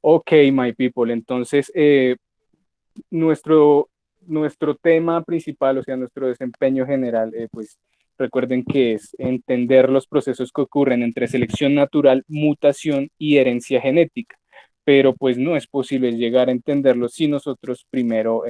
Ok, my people. Entonces, nuestro, nuestro tema principal, o sea, nuestro desempeño general, pues recuerden que es entender los procesos que ocurren entre selección natural, mutación y herencia genética. Pero pues no es posible llegar a entenderlo si nosotros primero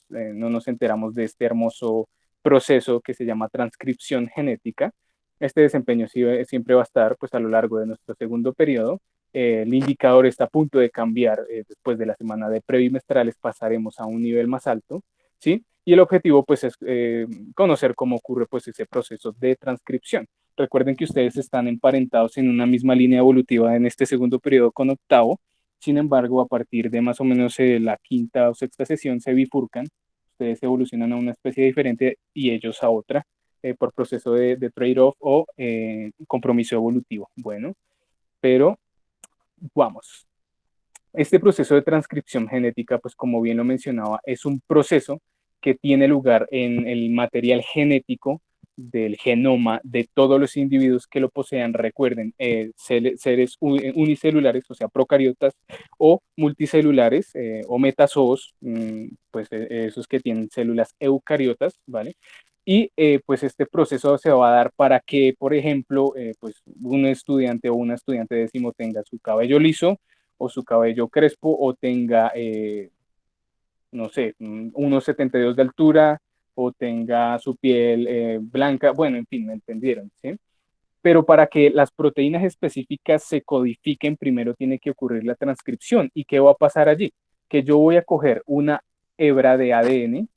no nos enteramos de este hermoso proceso que se llama transcripción genética. Este desempeño siempre va a estar pues a lo largo de nuestro segundo periodo. El indicador está a punto de cambiar. Después de la semana de prebimestrales pasaremos a un nivel más alto, ¿sí? Y el objetivo pues es conocer cómo ocurre pues ese proceso de transcripción. Recuerden que ustedes están emparentados en una misma línea evolutiva en este segundo periodo con octavo. Sin embargo, a partir de más o menos la quinta o sexta sesión se bifurcan. Ustedes evolucionan a una especie diferente y ellos a otra por proceso de trade-off o compromiso evolutivo. Bueno, pero vamos. Este proceso de transcripción genética, pues como bien lo mencionaba, es un proceso que tiene lugar en el material genético del genoma de todos los individuos que lo posean. Recuerden, seres unicelulares, o sea, procariotas, o multicelulares, o metazoos, pues esos que tienen células eucariotas, ¿vale? Y pues este proceso se va a dar para que, por ejemplo, pues un estudiante o una estudiante décimo tenga su cabello liso, o su cabello crespo, o tenga, no sé, 1,72 de altura, o tenga su piel blanca, bueno, en fin, me entendieron, ¿sí? Pero para que las proteínas específicas se codifiquen, primero tiene que ocurrir la transcripción. ¿Y qué va a pasar allí? Que yo voy a coger una hebra de ADN,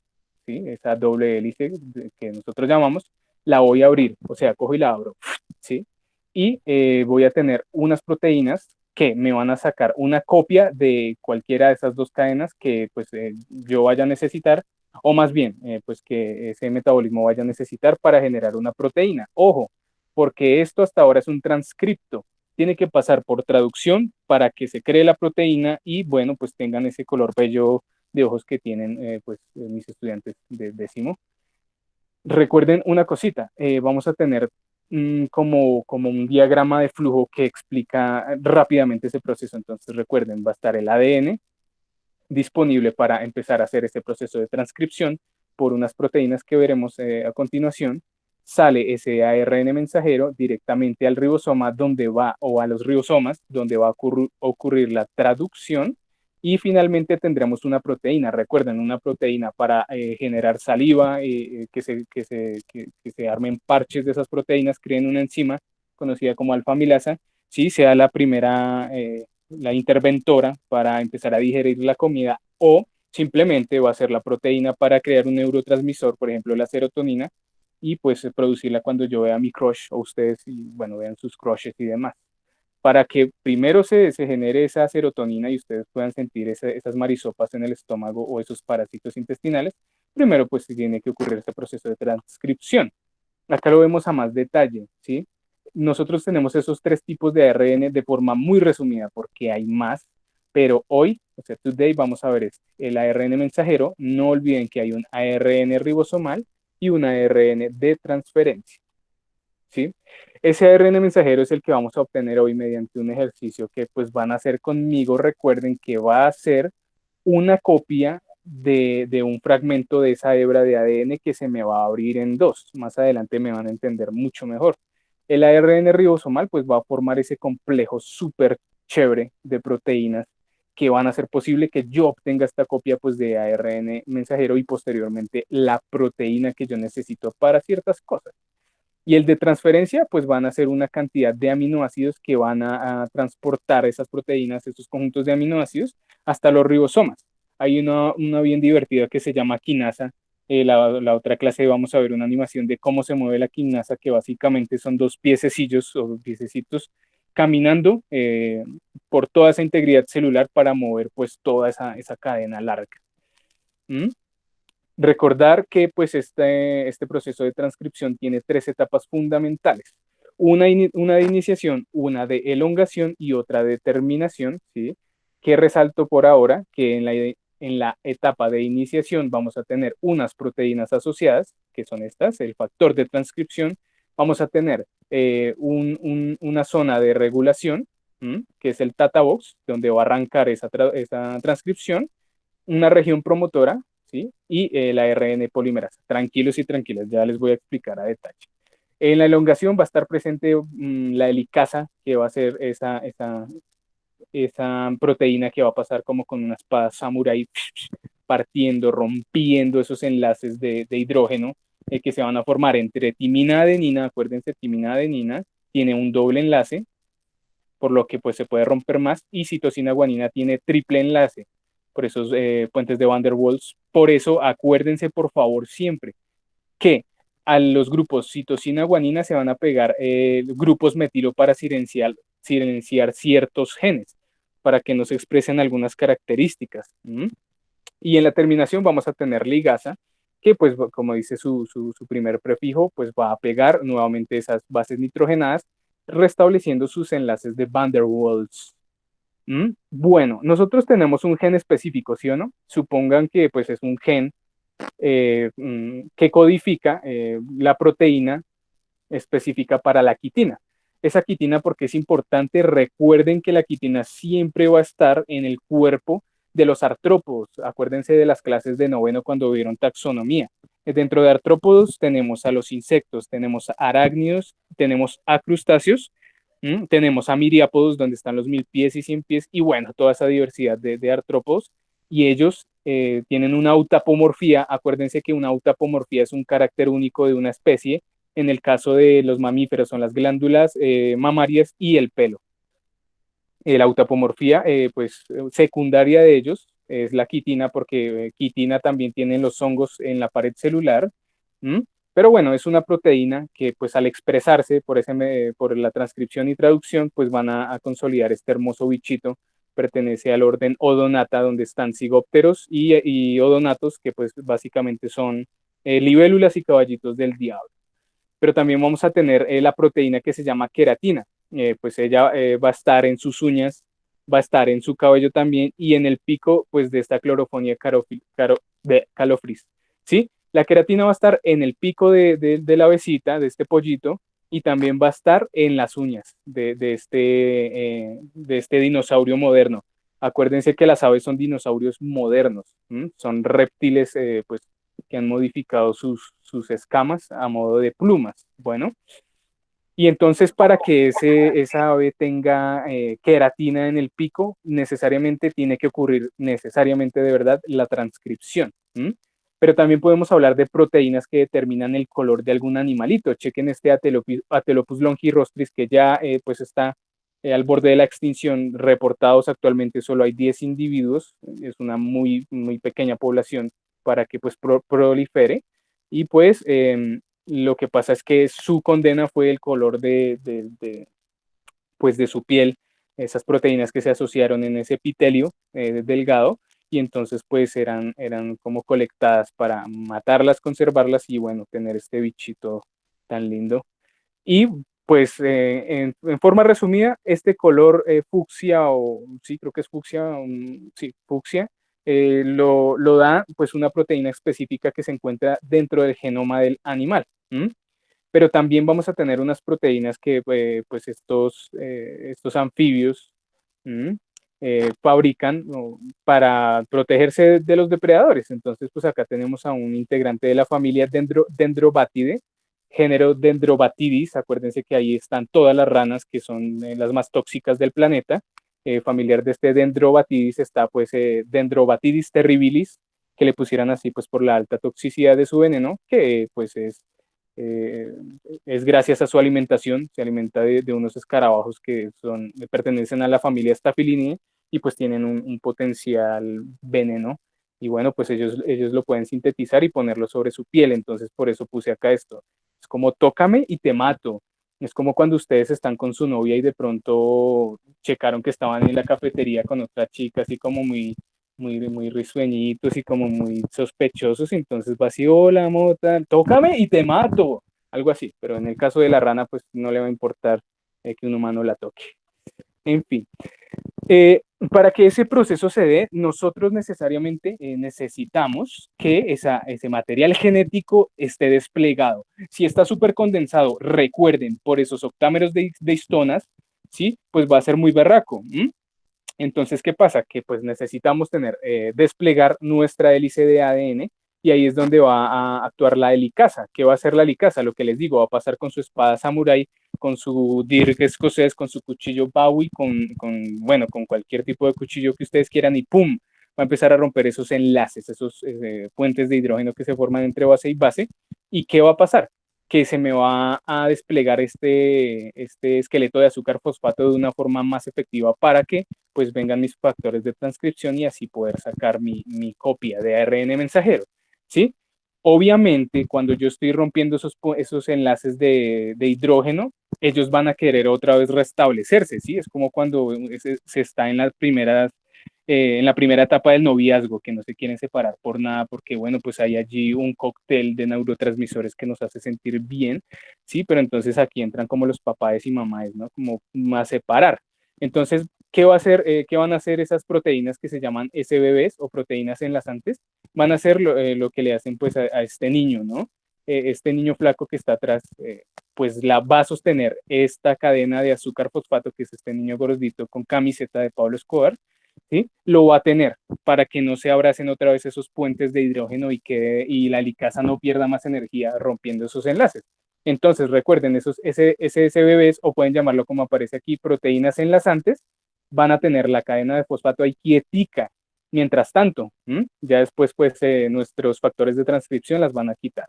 ¿sí? Esa doble hélice que nosotros llamamos, la voy a abrir, o sea, cojo y la abro, ¿sí? Y voy a tener unas proteínas que me van a sacar una copia de cualquiera de esas dos cadenas que pues yo vaya a necesitar, o más bien, pues que ese metabolismo vaya a necesitar para generar una proteína. Ojo, porque esto hasta ahora es un transcripto. Tiene que pasar por traducción para que se cree la proteína y, bueno, pues tengan ese color bello de ojos que tienen mis estudiantes de décimo. Recuerden una cosita, vamos a tener como un diagrama de flujo que explica rápidamente ese proceso. Entonces recuerden, va a estar el ADN disponible para empezar a hacer este proceso de transcripción por unas proteínas que veremos a continuación. Sale ese ARN mensajero directamente al ribosoma donde va, o a los ribosomas, donde va a ocurrir la traducción. Y finalmente tendremos una proteína. Recuerden, una proteína para generar saliva, que se armen parches de esas proteínas, creen una enzima conocida como alfa-amilasa, ¿sí? Sea la primera, la interventora para empezar a digerir la comida, o simplemente va a ser la proteína para crear un neurotransmisor, por ejemplo la serotonina, y pues producirla cuando yo vea a mi crush o ustedes, y bueno, vean sus crushes y demás. Para que primero se genere esa serotonina y ustedes puedan sentir esas marisopas en el estómago o esos parásitos intestinales, primero pues tiene que ocurrir este proceso de transcripción. Acá lo vemos a más detalle, ¿sí? Nosotros tenemos esos tres tipos de ARN de forma muy resumida porque hay más, pero hoy, o sea, today, vamos a ver el ARN mensajero. No olviden que hay un ARN ribosomal y un ARN de transferencia, ¿sí? Ese ARN mensajero es el que vamos a obtener hoy mediante un ejercicio que pues van a hacer conmigo. Recuerden que va a ser una copia de un fragmento de esa hebra de ADN que se me va a abrir en dos. Más adelante me van a entender mucho mejor. El ARN ribosomal pues va a formar ese complejo súper chévere de proteínas que van a hacer posible que yo obtenga esta copia pues de ARN mensajero y posteriormente la proteína que yo necesito para ciertas cosas. Y el de transferencia, pues van a ser una cantidad de aminoácidos que van a transportar esas proteínas, esos conjuntos de aminoácidos, hasta los ribosomas. Hay una bien divertida que se llama quinasa. La otra clase vamos a ver una animación de cómo se mueve la quinasa, que básicamente son dos piececillos o piececitos caminando por toda esa integridad celular para mover pues toda esa cadena larga. ¿Mm? Recordar que pues este proceso de transcripción tiene tres etapas fundamentales. Una de iniciación, una de elongación y otra de terminación, ¿sí? Que resalto por ahora que en la etapa de iniciación vamos a tener unas proteínas asociadas, que son estas, el factor de transcripción. Vamos a tener una zona de regulación, que es el Tata Box, donde va a arrancar esa transcripción, una región promotora, ¿sí? Y la RN polimerasa. Tranquilos y tranquilas, ya les voy a explicar a detalle. En la elongación va a estar presente la helicasa, que va a ser esa proteína que va a pasar como con una espada samurái, partiendo, rompiendo esos enlaces de hidrógeno que se van a formar entre timina adenina. Acuérdense, timina adenina tiene un doble enlace, por lo que pues se puede romper más, y citosina guanina tiene triple enlace, por esos puentes de Van der Waals. Por eso acuérdense por favor siempre que a los grupos citosina guanina se van a pegar grupos metilo para silenciar ciertos genes, para que no se expresen algunas características. Y en la terminación vamos a tener ligasa, que pues como dice su primer prefijo, pues va a pegar nuevamente esas bases nitrogenadas, restableciendo sus enlaces de Van der Waals. Bueno, nosotros tenemos un gen específico, ¿sí o no? Supongan que pues es un gen que codifica la proteína específica para la quitina. Esa quitina, porque es importante, recuerden que la quitina siempre va a estar en el cuerpo de los artrópodos. Acuérdense de las clases de noveno cuando vieron taxonomía. Dentro de artrópodos tenemos a los insectos, tenemos a arácnidos, tenemos a crustáceos, tenemos a miriápodos, donde están los 1000 pies y 100 pies, y bueno, toda esa diversidad de artrópodos, y ellos tienen una autapomorfía. Acuérdense que una autapomorfía es un carácter único de una especie. En el caso de los mamíferos son las glándulas mamarias y el pelo. La autapomorfía, pues secundaria de ellos es la quitina, porque quitina también tienen los hongos en la pared celular. ¿m? Pero bueno, es una proteína que pues al expresarse por la transcripción y traducción, pues van a consolidar este hermoso bichito. Pertenece al orden Odonata, donde están cigópteros y odonatos, que pues básicamente son libélulas y caballitos del diablo. Pero también vamos a tener la proteína que se llama queratina. Pues ella va a estar en sus uñas, va a estar en su cabello también, y en el pico pues de esta clorofonia calofris. ¿Sí? La queratina va a estar en el pico de la avecita, de este pollito, y también va a estar en las uñas de este dinosaurio moderno. Acuérdense que las aves son dinosaurios modernos, son reptiles pues que han modificado sus escamas a modo de plumas. Bueno, y entonces para que esa ave tenga queratina en el pico, necesariamente tiene que ocurrir, necesariamente de verdad, la transcripción. Pero también podemos hablar de proteínas que determinan el color de algún animalito. Chequen este Atelopus longirostris, que ya pues está al borde de la extinción. Reportados actualmente solo hay 10 individuos, es una muy, muy pequeña población para que pues prolifere. Y pues lo que pasa es que su condena fue el color pues de su piel, esas proteínas que se asociaron en ese epitelio delgado, y entonces pues eran como colectadas para matarlas, conservarlas y bueno, tener este bichito tan lindo. Y pues en forma resumida, este color fucsia, o sí, creo que es fucsia, sí, fucsia, lo da pues una proteína específica que se encuentra dentro del genoma del animal. Pero también vamos a tener unas proteínas que pues estos anfibios fabrican, ¿no?, para protegerse de los depredadores. Entonces pues acá tenemos a un integrante de la familia Dendrobatidae, género Dendrobatidis. Acuérdense que ahí están todas las ranas que son las más tóxicas del planeta. Familiar de este Dendrobatidis está pues Dendrobatidis terribilis, que le pusieran así pues por la alta toxicidad de su veneno, que pues eh, es gracias a su alimentación. Se alimenta de unos escarabajos que pertenecen a la familia Staphylinae, y pues tienen un potencial veneno, y bueno, pues ellos lo pueden sintetizar y ponerlo sobre su piel. Entonces por eso puse acá esto. Es como tócame y te mato. Es como cuando ustedes están con su novia y de pronto checaron que estaban en la cafetería con otra chica, así como muy risueñitos y como muy sospechosos. Entonces va así: hola, mota, tócame y te mato. Algo así. Pero en el caso de la rana, pues no le va a importar que un humano la toque. En fin. Para que ese proceso se dé, nosotros necesariamente necesitamos que ese material genético esté desplegado. Si está súper condensado, recuerden, por esos octámeros de histonas, ¿sí? Pues va a ser muy berraco. Entonces, ¿qué pasa? Que pues necesitamos tener, desplegar nuestra hélice de ADN y ahí es donde va a actuar la helicasa. ¿Qué va a hacer la helicasa? Lo que les digo, va a pasar con su espada samurái, con su dirk escocés, con su cuchillo Bowie, bueno, con cualquier tipo de cuchillo que ustedes quieran y ¡pum! Va a empezar a romper esos enlaces, esos puentes de hidrógeno que se forman entre base y base. ¿Y qué va a pasar? Que se me va a desplegar este esqueleto de azúcar fosfato de una forma más efectiva para que pues vengan mis factores de transcripción y así poder sacar mi copia de ARN mensajero, ¿sí? Obviamente, cuando yo estoy rompiendo esos enlaces de hidrógeno, ellos van a querer otra vez restablecerse, ¿sí? Es como cuando se está en la primera etapa del noviazgo, que no se quieren separar por nada, porque bueno, pues hay allí un cóctel de neurotransmisores que nos hace sentir bien, ¿sí? Pero entonces aquí entran como los papás y mamás, ¿no? Como a separar. Entonces, ¿qué qué van a hacer esas proteínas que se llaman SBBs o proteínas enlazantes? Van a hacer lo que le hacen pues a este niño, ¿no? Este niño flaco que está atrás, pues la va a sostener esta cadena de azúcar fosfato, que es este niño gordito con camiseta de Pablo Escobar, ¿sí? Lo va a tener para que no se abracen otra vez esos puentes de hidrógeno y la licasa no pierda más energía rompiendo esos enlaces. Entonces, recuerden, esos SSBBs, o pueden llamarlo como aparece aquí, proteínas enlazantes, van a tener la cadena de fosfato ahí quietica. Mientras tanto, ya después, pues, nuestros factores de transcripción las van a quitar.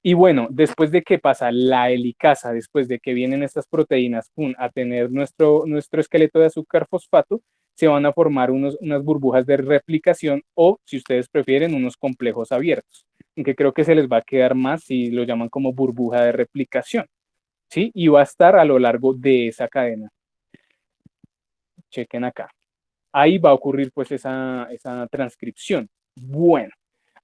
Y bueno, después de que pasa la helicasa, después de que vienen estas proteínas a tener nuestro esqueleto de azúcar fosfato, se van a formar unas burbujas de replicación o, si ustedes prefieren, unos complejos abiertos, aunque creo que se les va a quedar más si lo llaman como burbuja de replicación, ¿sí? Y va a estar a lo largo de esa cadena. Chequen acá. Ahí va a ocurrir pues esa transcripción. Bueno,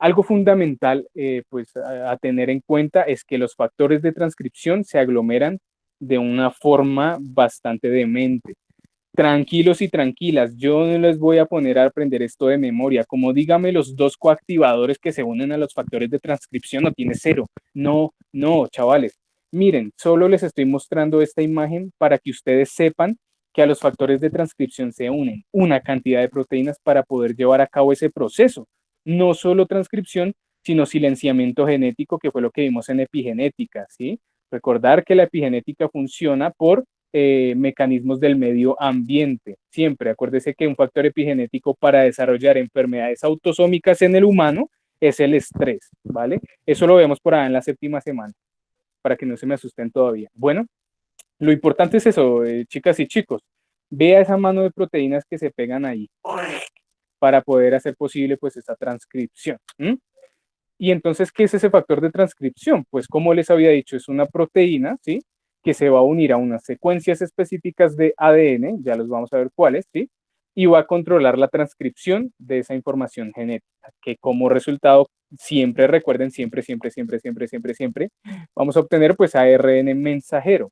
algo fundamental pues a tener en cuenta es que los factores de transcripción se aglomeran de una forma bastante demente. Tranquilos y tranquilas, yo no les voy a poner a aprender esto de memoria. Como dígame los dos coactivadores que se unen a los factores de transcripción, no tiene cero. No, no, chavales. Miren, solo les estoy mostrando esta imagen para que ustedes sepan que a los factores de transcripción se unen una cantidad de proteínas para poder llevar a cabo ese proceso. No solo transcripción, sino silenciamiento genético, que fue lo que vimos en epigenética, ¿sí? Recordar que la epigenética funciona por mecanismos del medio ambiente. Siempre acuérdese que un factor epigenético para desarrollar enfermedades autosómicas en el humano es el estrés, ¿vale? Eso lo vemos por ahí en la séptima semana, para que no se me asusten todavía. Bueno, lo importante es eso, chicas y chicos. Vea esa mano de proteínas que se pegan ahí para poder hacer posible pues esa transcripción. Y entonces, ¿qué es ese factor de transcripción? Pues como les había dicho, es una proteína, ¿sí? Que se va a unir a unas secuencias específicas de ADN, ya los vamos a ver cuáles, ¿sí? Y va a controlar la transcripción de esa información genética, que como resultado, siempre recuerden, siempre, vamos a obtener pues ARN mensajero.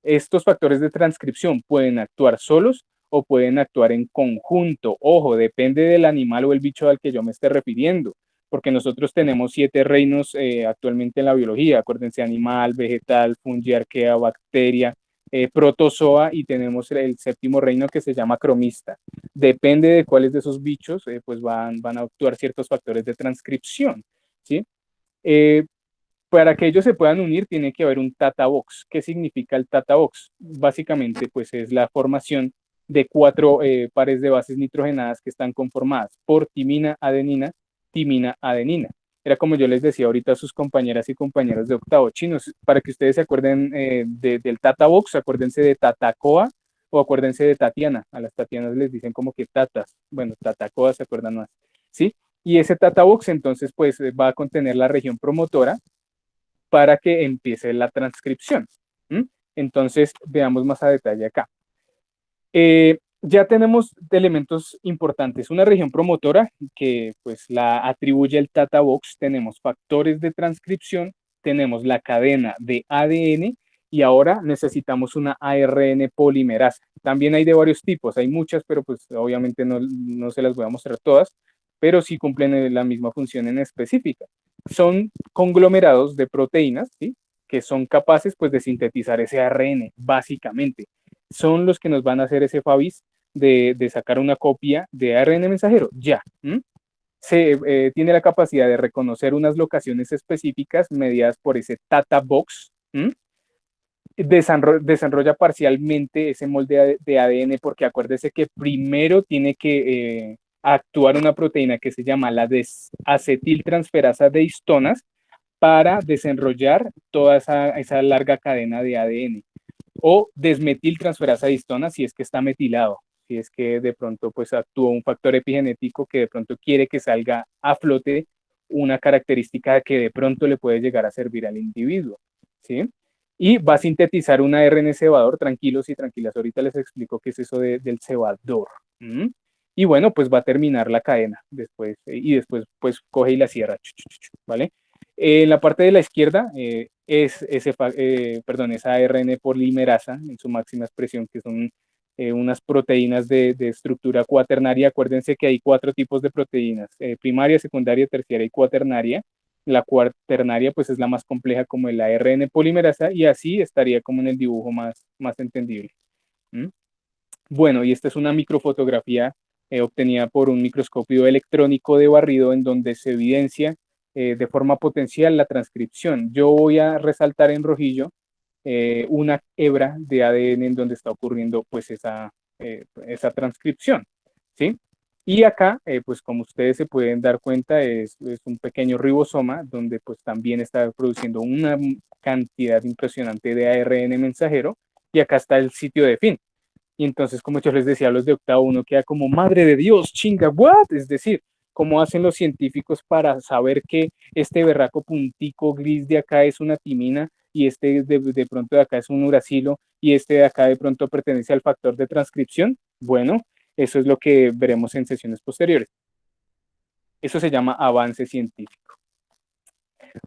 Estos factores de transcripción pueden actuar solos o pueden actuar en conjunto. Ojo, depende del animal o el bicho al que yo me esté refiriendo, porque nosotros tenemos 7 reinos actualmente en la biología. Acuérdense, animal, vegetal, fungi, arquea, bacteria, protozoa, y tenemos el séptimo reino que se llama cromista. Depende de cuáles de esos bichos, pues van a actuar ciertos factores de transcripción, ¿sí? Para que ellos se puedan unir, tiene que haber un Tata Box. ¿Qué significa el Tata Box? Básicamente, pues es la formación de 4 pares de bases nitrogenadas que están conformadas por timina, adenina, timina, adenina. Era como yo les decía ahorita a sus compañeras y compañeros de octavo chinos, para que ustedes se acuerden del Tata Box, acuérdense de Tatacoa o acuérdense de Tatiana. A las Tatianas les dicen como que tatas. Bueno, Tatacoa se acuerdan más. ¿Sí? Y ese Tata Box entonces pues va a contener la región promotora para que empiece la transcripción. Entonces, veamos más a detalle acá. Ya tenemos elementos importantes. Una región promotora que pues la atribuye el Tata Box. Tenemos factores de transcripción, tenemos la cadena de ADN y ahora necesitamos una ARN polimerasa. También hay de varios tipos, hay muchas, pero pues obviamente no se las voy a mostrar todas, pero sí cumplen la misma función en específica. Son conglomerados de proteínas, ¿sí? que son capaces pues de sintetizar ese ARN, básicamente. Son los que nos van a hacer ese FABIS de sacar una copia de ARN mensajero, ya. Tiene la capacidad de reconocer unas locaciones específicas mediadas por ese Tata Box. Desarrolla parcialmente ese molde de ADN porque acuérdese que primero tiene que actuar una proteína que se llama la desacetiltransferasa de histonas para desenrollar toda esa larga cadena de ADN o desmetiltransferasa de histonas si es que está metilado, si es que de pronto pues actúa un factor epigenético que de pronto quiere que salga a flote una característica que de pronto le puede llegar a servir al individuo, ¿sí? Y va a sintetizar un ARN cebador, tranquilos y tranquilas, ahorita les explico qué es eso del cebador. Y bueno, pues va a terminar la cadena después, y después pues coge y la cierra, ¿vale? En la parte de la izquierda es esa ARN polimerasa en su máxima expresión, que son unas proteínas de estructura cuaternaria. Acuérdense que hay 4 tipos de proteínas, primaria, secundaria, terciaria y cuaternaria. La cuaternaria pues es la más compleja como el ARN polimerasa y así estaría como en el dibujo más entendible. Bueno, y esta es una microfotografía obtenida por un microscopio electrónico de barrido en donde se evidencia de forma potencial la transcripción. Yo voy a resaltar en rojillo una hebra de ADN en donde está ocurriendo pues esa transcripción, ¿sí? Y acá, pues como ustedes se pueden dar cuenta, es un pequeño ribosoma donde pues también está produciendo una cantidad impresionante de ARN mensajero y acá está el sitio de fin. Y entonces, como yo les decía, los de octavo uno queda como, madre de Dios, chinga, ¿what? Es decir, ¿cómo hacen los científicos para saber que este berraco puntico gris de acá es una timina y este de pronto de acá es un uracilo y este de acá de pronto pertenece al factor de transcripción? Bueno, eso es lo que veremos en sesiones posteriores. Eso se llama avance científico.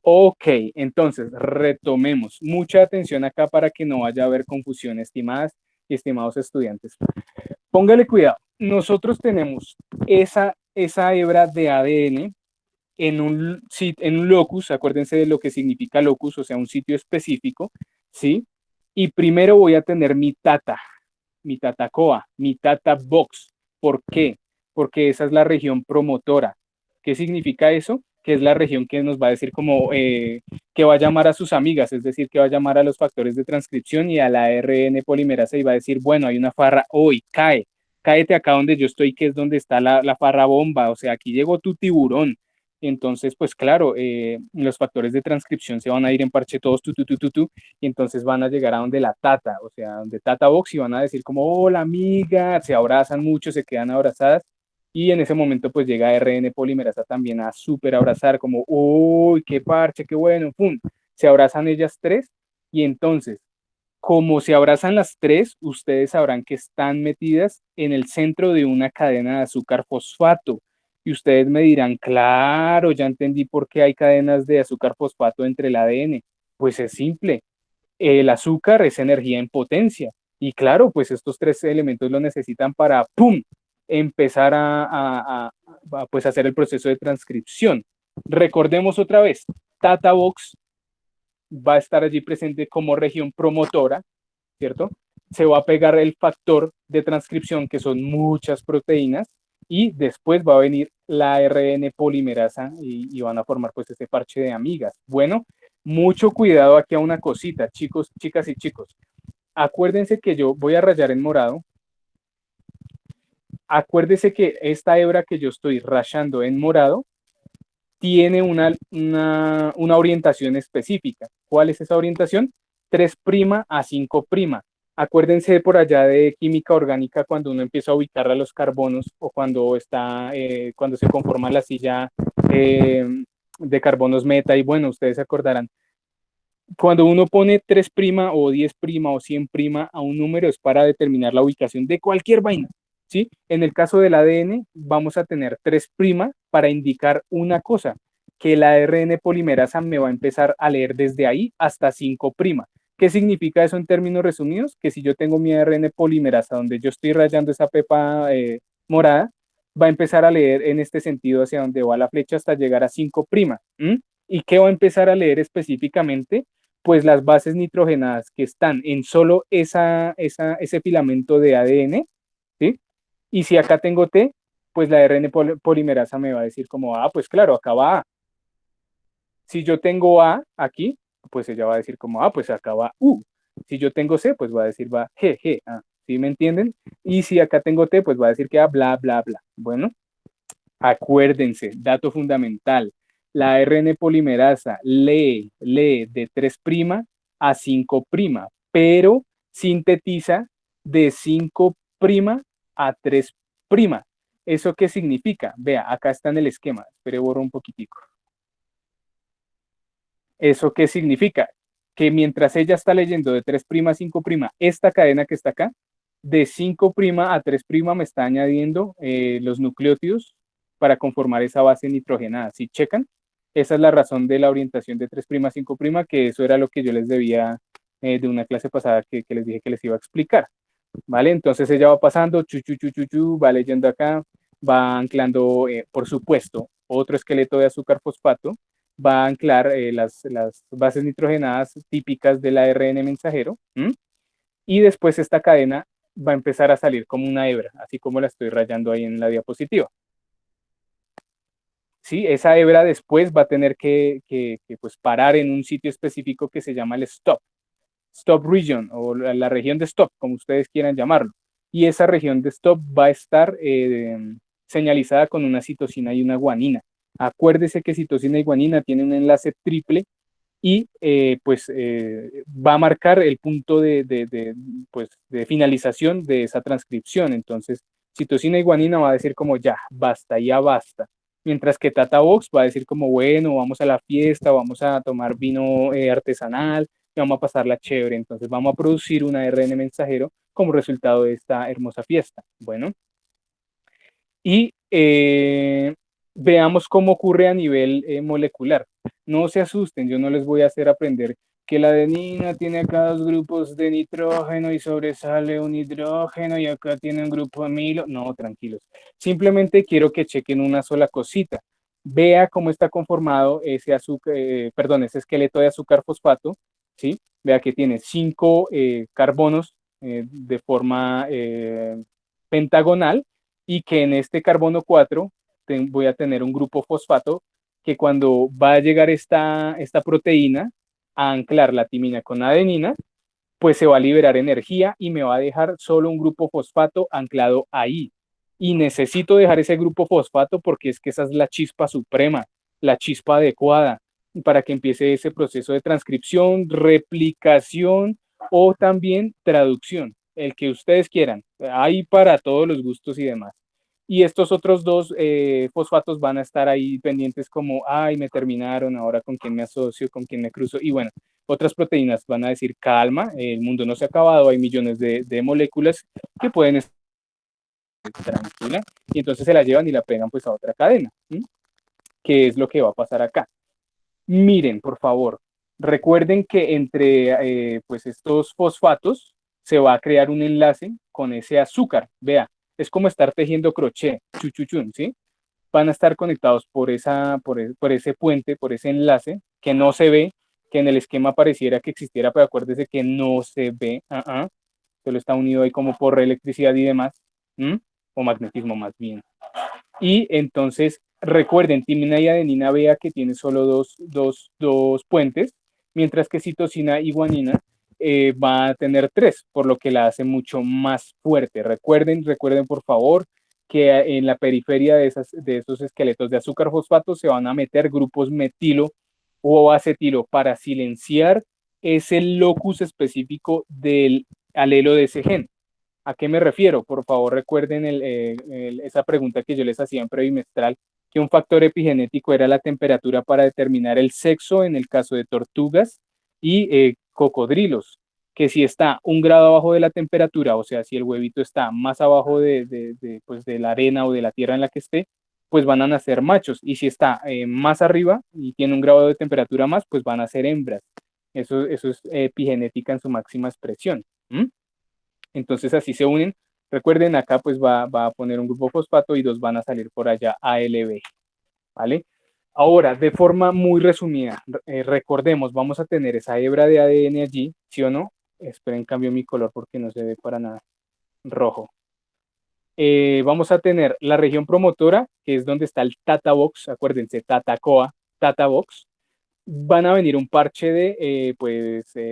Ok, entonces retomemos. Mucha atención acá para que no vaya a haber confusión, estimadas y estimados estudiantes. Póngale cuidado. Nosotros tenemos esa hebra de ADN en un locus, acuérdense de lo que significa locus, o sea, un sitio específico, ¿sí? Y primero voy a tener mi tatacoa, mi tata box. ¿Por qué? Porque esa es la región promotora. ¿Qué significa eso? Que es la región que nos va a decir como que va a llamar a sus amigas, es decir, que va a llamar a los factores de transcripción y a la ARN polimerasa y va a decir, bueno, hay una farra hoy, cáete acá donde yo estoy, que es donde está la farra bomba, o sea, aquí llegó tu tiburón. Entonces, pues claro, los factores de transcripción se van a ir en parche todos, y entonces van a llegar a donde la tata, o sea, donde tata box y van a decir como, hola amiga, se abrazan mucho, se quedan abrazadas, y en ese momento pues llega RN polimerasa también a súper abrazar, como, uy, qué parche, qué bueno, pum, se abrazan ellas tres, y entonces, como se abrazan las tres, ustedes sabrán que están metidas en el centro de una cadena de azúcar fosfato. Y ustedes me dirán, claro, ya entendí por qué hay cadenas de azúcar fosfato entre el ADN. Pues es simple, el azúcar es energía en potencia. Y claro, pues estos 3 elementos lo necesitan para, ¡pum!, empezar pues hacer el proceso de transcripción. Recordemos otra vez, TataBox va a estar allí presente como región promotora, ¿cierto? Se va a pegar el factor de transcripción, que son muchas proteínas, y después va a venir la ARN polimerasa y van a formar pues este parche de amigas. Bueno, mucho cuidado aquí a una cosita, chicos, chicas y chicos. Acuérdense que yo voy a rayar en morado. Acuérdense que esta hebra que yo estoy rayando en morado tiene una orientación específica. ¿Cuál es esa orientación? 3' a 5'. Acuérdense por allá de química orgánica cuando uno empieza a ubicar a los carbonos o cuando se conforma la silla de carbonos meta y bueno, ustedes se acordarán. Cuando uno pone 3' o 10' o 100' a un número es para determinar la ubicación de cualquier vaina, ¿sí? En el caso del ADN vamos a tener 3' para indicar una cosa, que el ARN polimerasa me va a empezar a leer desde ahí hasta 5'. ¿Qué significa eso en términos resumidos? Que si yo tengo mi ARN polimerasa donde yo estoy rayando esa pepa morada, va a empezar a leer en este sentido hacia donde va la flecha hasta llegar a 5'. ¿Y qué va a empezar a leer específicamente? pues las bases nitrogenadas que están en solo ese filamento de ADN, ¿sí? Y si acá tengo T, pues la RN polimerasa me va a decir como, ah, pues claro, acá va A. Si yo tengo A aquí, pues ella va a decir como, ah, pues acá va U. Si yo tengo C, pues va a decir va G, G, A. ¿Sí me entienden? Y si acá tengo T, pues va a decir que A, bla, bla, bla. Bueno, acuérdense, dato fundamental. La RN polimerasa lee de 3' a 5', pero sintetiza de 5' a 3'. ¿Eso qué significa? Vea, acá está en el esquema. Espere, borro un poquitico. ¿Eso qué significa? Que mientras ella está leyendo de 3' a 5', esta cadena que está acá, de 5' a 3' me está añadiendo los nucleótidos para conformar esa base nitrogenada. ¿Sí checan? Esa es la razón de la orientación de 3' a 5', que eso era lo que yo les debía de una clase pasada que les dije que les iba a explicar. ¿Vale? Entonces ella va pasando, va leyendo acá, va anclando, por supuesto, otro esqueleto de azúcar fosfato, va a anclar las bases nitrogenadas típicas del ARN mensajero, y después esta cadena va a empezar a salir como una hebra, así como la estoy rayando ahí en la diapositiva. ¿Sí? Esa hebra después va a tener que pues, parar en un sitio específico que se llama el stop region o la región de stop, como ustedes quieran llamarlo. Y esa región de stop va a estar señalizada con una citosina y una guanina. Acuérdese que citosina y guanina tienen un enlace triple y va a marcar el punto pues, de finalización de esa transcripción. Entonces, citosina y guanina va a decir como ya, basta, ya basta. Mientras que Tata Box va a decir como, bueno, vamos a la fiesta, vamos a tomar vino artesanal, y vamos a pasarla chévere. Entonces vamos a producir una ARN mensajero como resultado de esta hermosa fiesta. Bueno, y veamos cómo ocurre a nivel molecular. No se asusten, yo no les voy a hacer aprender que la adenina tiene acá dos grupos de nitrógeno y sobresale un hidrógeno y acá tiene un grupo de amilo. No, tranquilos. Simplemente quiero que chequen una sola cosita. Vea cómo está conformado ese azúcar, ese esqueleto de azúcar fosfato, ¿sí? Vea que tiene 5 carbonos de forma pentagonal y que en este carbono 4 voy a tener un grupo fosfato que cuando va a llegar esta proteína a anclar la timina con adenina, pues se va a liberar energía y me va a dejar solo un grupo fosfato anclado ahí. Y necesito dejar ese grupo fosfato porque es que esa es la chispa suprema, la chispa adecuada para que empiece ese proceso de transcripción, replicación o también traducción, el que ustedes quieran. Hay para todos los gustos y demás. Y estos otros dos fosfatos van a estar ahí pendientes como, ay, me terminaron, ahora con quién me asocio, con quién me cruzo. Y bueno, otras proteínas van a decir, calma, el mundo no se ha acabado, hay millones de moléculas que pueden estar tranquilas. Y entonces se la llevan y la pegan pues a otra cadena. ¿Sí? ¿Qué es lo que va a pasar acá? Miren, por favor, recuerden que entre pues estos fosfatos se va a crear un enlace con ese azúcar. Vea, es como estar tejiendo crochet, chuchuchun, ¿sí? Van a estar conectados por ese puente, por ese enlace que no se ve, que en el esquema pareciera que existiera, pero acuérdese que no se ve, solo está unido ahí como por electricidad y demás, o magnetismo más bien. Y entonces, recuerden, timina y adenina, vea que tiene solo dos puentes, mientras que citosina y guanina va a tener 3, por lo que la hace mucho más fuerte. Recuerden por favor, que en la periferia de esos esqueletos de azúcar fosfato se van a meter grupos metilo o acetilo para silenciar ese locus específico del alelo de ese gen. ¿A qué me refiero? Por favor, recuerden esa pregunta que yo les hacía en previmestral, que un factor epigenético era la temperatura para determinar el sexo en el caso de tortugas y cocodrilos, que si está 1 grado abajo de la temperatura, o sea, si el huevito está más abajo pues de la arena o de la tierra en la que esté, pues van a nacer machos, y si está más arriba y tiene 1 grado de temperatura más, pues van a ser hembras. Eso es epigenética en su máxima expresión. Entonces así se unen. Recuerden, acá pues va a poner un grupo fosfato y 2 van a salir por allá ALB, ¿vale? Ahora, de forma muy resumida, recordemos, vamos a tener esa hebra de ADN allí, ¿sí o no? Esperen, cambio mi color porque no se ve para nada rojo. Vamos a tener la región promotora, que es donde está el Tata Box, acuérdense, Tatacoa, Tata Box. Van a venir un parche de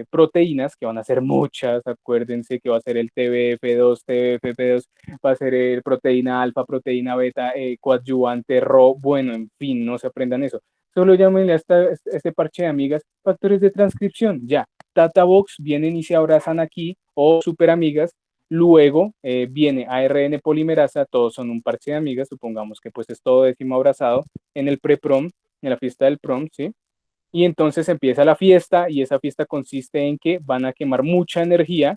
proteínas, que van a ser muchas, acuérdense que va a ser el TBF2, TBFP2, va a ser el proteína alfa, proteína beta, coadyuvante, RO, bueno, en fin, no se aprendan eso. Solo llámenle a este parche de amigas factores de transcripción, ya. Tatabox vienen y se abrazan aquí, o super amigas. Luego viene ARN polimerasa, todos son un parche de amigas, supongamos que pues es todo décimo abrazado en el pre-prom, en la fiesta del prom, ¿sí? Y entonces empieza la fiesta y esa fiesta consiste en que van a quemar mucha energía,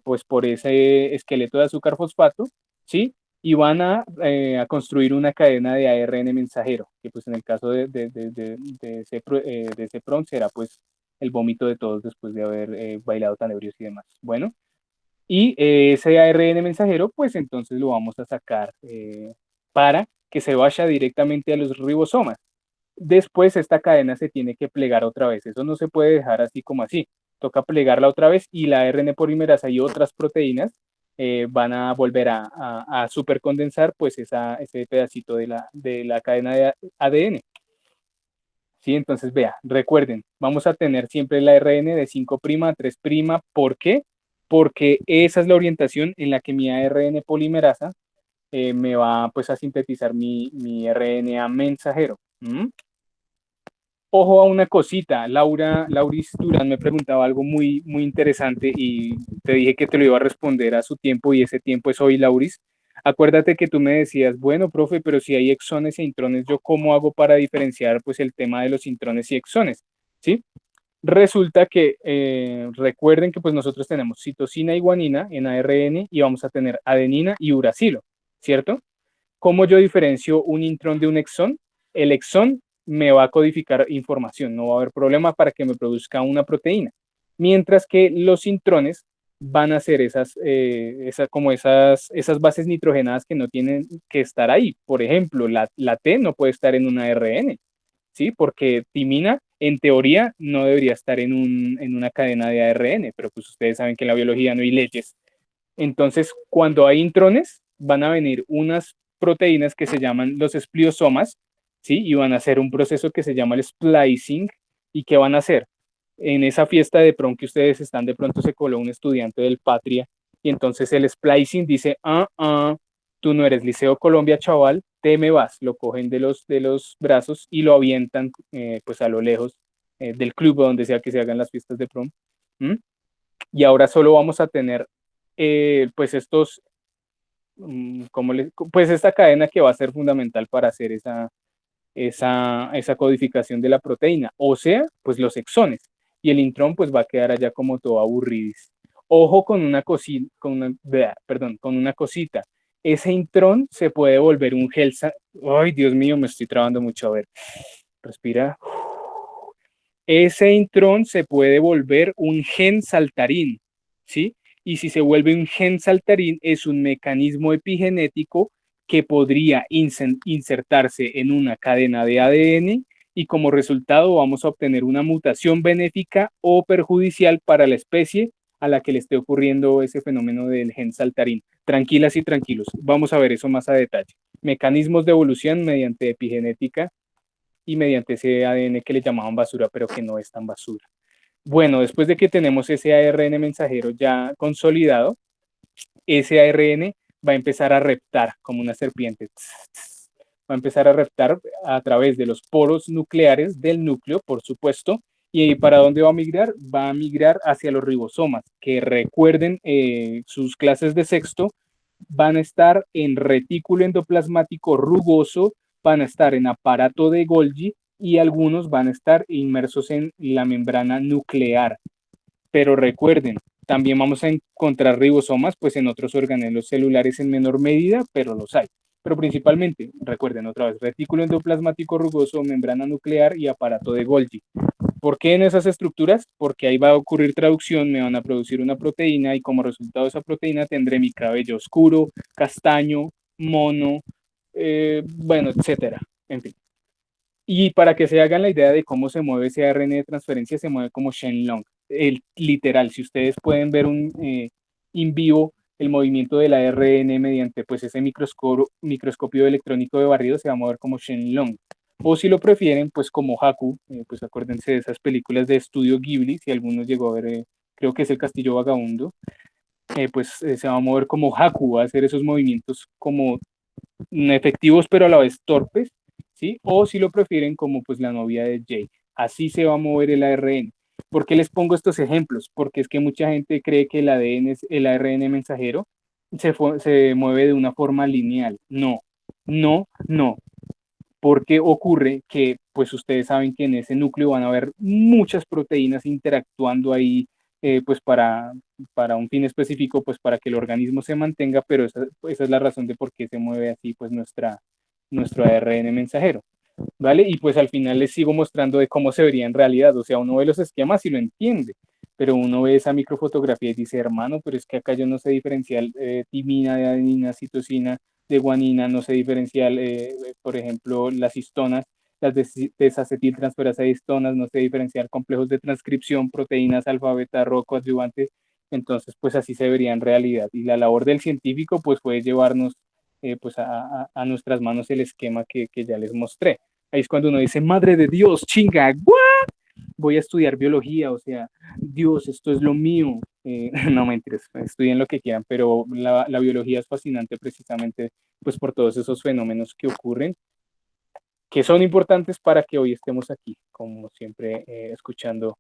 pues por ese esqueleto de azúcar fosfato, ¿sí? Y van a construir una cadena de ARN mensajero, que pues en el caso de ese prom será pues el vómito de todos después de haber bailado tan ebrios y demás. Bueno, y ese ARN mensajero pues entonces lo vamos a sacar para que se vaya directamente a los ribosomas. Después esta cadena se tiene que plegar otra vez. Eso no se puede dejar así como así. Toca plegarla otra vez y la RN polimerasa y otras proteínas van a volver a supercondensar pues ese pedacito de la cadena de ADN. ¿Sí? Entonces, vea, recuerden, vamos a tener siempre la RN de 5' a 3'. ¿Por qué? Porque esa es la orientación en la que mi ARN polimerasa me va pues a sintetizar mi RNA mensajero. ¿Mm? Ojo a una cosita, Lauris Durán me preguntaba algo muy, muy interesante y te dije que te lo iba a responder a su tiempo y ese tiempo es hoy, Lauris. Acuérdate que tú me decías, bueno, profe, pero si hay exones e intrones, ¿yo cómo hago para diferenciar pues el tema de los intrones y exones? ¿Sí? Resulta que recuerden que pues nosotros tenemos citosina y guanina en ARN y vamos a tener adenina y uracilo, ¿cierto? ¿Cómo yo diferencio un intrón de un exón? El exón me va a codificar información, no va a haber problema para que me produzca una proteína. Mientras que los intrones van a ser esas bases nitrogenadas que no tienen que estar ahí. Por ejemplo, la T no puede estar en una RN, ¿sí? Porque timina, en teoría, no debería estar en una cadena de ARN, pero pues ustedes saben que en la biología no hay leyes. Entonces, cuando hay intrones, van a venir unas proteínas que se llaman los espliosomas, ¿sí? Y van a hacer un proceso que se llama el splicing. ¿Y qué van a hacer? En esa fiesta de prom que ustedes están, de pronto se coló un estudiante del Patria y entonces el splicing dice, tú no eres Liceo Colombia, chaval, te me vas. Lo cogen de los brazos y lo avientan pues a lo lejos del club donde sea que se hagan las fiestas de prom. ¿Mm? Y ahora solo vamos a tener pues pues esta cadena que va a ser fundamental para hacer esa codificación de la proteína, o sea, pues los exones, y el intrón pues va a quedar allá como todo aburridis. Ojo con una cosita, con una cosita, ese intrón se puede volver un gel, ay Dios mío, me estoy trabando mucho, a ver, respira. Ese intrón se puede volver un gen saltarín, ¿sí? Y si se vuelve un gen saltarín, es un mecanismo epigenético que podría insertarse en una cadena de ADN y como resultado vamos a obtener una mutación benéfica o perjudicial para la especie a la que le esté ocurriendo ese fenómeno del gen saltarín. Tranquilas y tranquilos, vamos a ver eso más a detalle. Mecanismos de evolución mediante epigenética y mediante ese ADN que le llamaban basura, pero que no es tan basura. Bueno, después de que tenemos ese ARN mensajero ya consolidado, ese ARN va a empezar a reptar como una serpiente. Va a empezar a reptar a través de los poros nucleares del núcleo, por supuesto. ¿Y para dónde va a migrar? Va a migrar hacia los ribosomas, que recuerden sus clases de sexto, van a estar en retículo endoplasmático rugoso, van a estar en aparato de Golgi y algunos van a estar inmersos en la membrana nuclear. Pero recuerden, también vamos a encontrar ribosomas pues en otros organelos celulares en menor medida, pero los hay. Pero principalmente, recuerden otra vez, retículo endoplasmático rugoso, membrana nuclear y aparato de Golgi. ¿Por qué en esas estructuras? Porque ahí va a ocurrir traducción, me van a producir una proteína y como resultado de esa proteína tendré mi cabello oscuro, castaño, mono, bueno, etcétera. En fin. Y para que se hagan la idea de cómo se mueve ese ARN de transferencia, se mueve como Shenlong. Literal, si ustedes pueden ver in vivo el movimiento del ARN mediante pues, ese microscopio electrónico de barrido, se va a mover como Shenlong. O si lo prefieren, pues como Haku, pues acuérdense de esas películas de estudio Ghibli, si algunos llegó a ver, creo que es El Castillo Vagabundo, se va a mover como Haku, va a hacer esos movimientos como efectivos pero a la vez torpes, ¿sí? O si lo prefieren como pues la novia de Jay. Así se va a mover el ARN. ¿Por qué les pongo estos ejemplos? Porque es que mucha gente cree que el ADN, el ARN mensajero, se mueve de una forma lineal. No, no, no. Porque ocurre que, pues ustedes saben que en ese núcleo van a haber muchas proteínas interactuando ahí, pues para un fin específico, pues para que el organismo se mantenga, pero esa es la razón de por qué se mueve así, pues nuestro ARN mensajero. ¿Vale? Y pues al final les sigo mostrando de cómo se vería en realidad, o sea, uno ve los esquemas y lo entiende, pero uno ve esa microfotografía y dice, hermano, pero es que acá yo no sé diferenciar timina de adenina, citosina, de guanina, no sé diferenciar, por ejemplo, las histonas, las desacetiltransferasa de histonas, no sé diferenciar complejos de transcripción, proteínas alfa, beta, rho, coadyuvantes, entonces pues así se vería en realidad. Y la labor del científico pues puede llevarnos pues a nuestras manos el esquema que ya les mostré. Ahí es cuando uno dice, madre de Dios, chinga, ¿what? Voy a estudiar biología, o sea, Dios, esto es lo mío. No mentiras, estudien lo que quieran, pero la biología es fascinante precisamente pues por todos esos fenómenos que ocurren, que son importantes para que hoy estemos aquí, como siempre, escuchando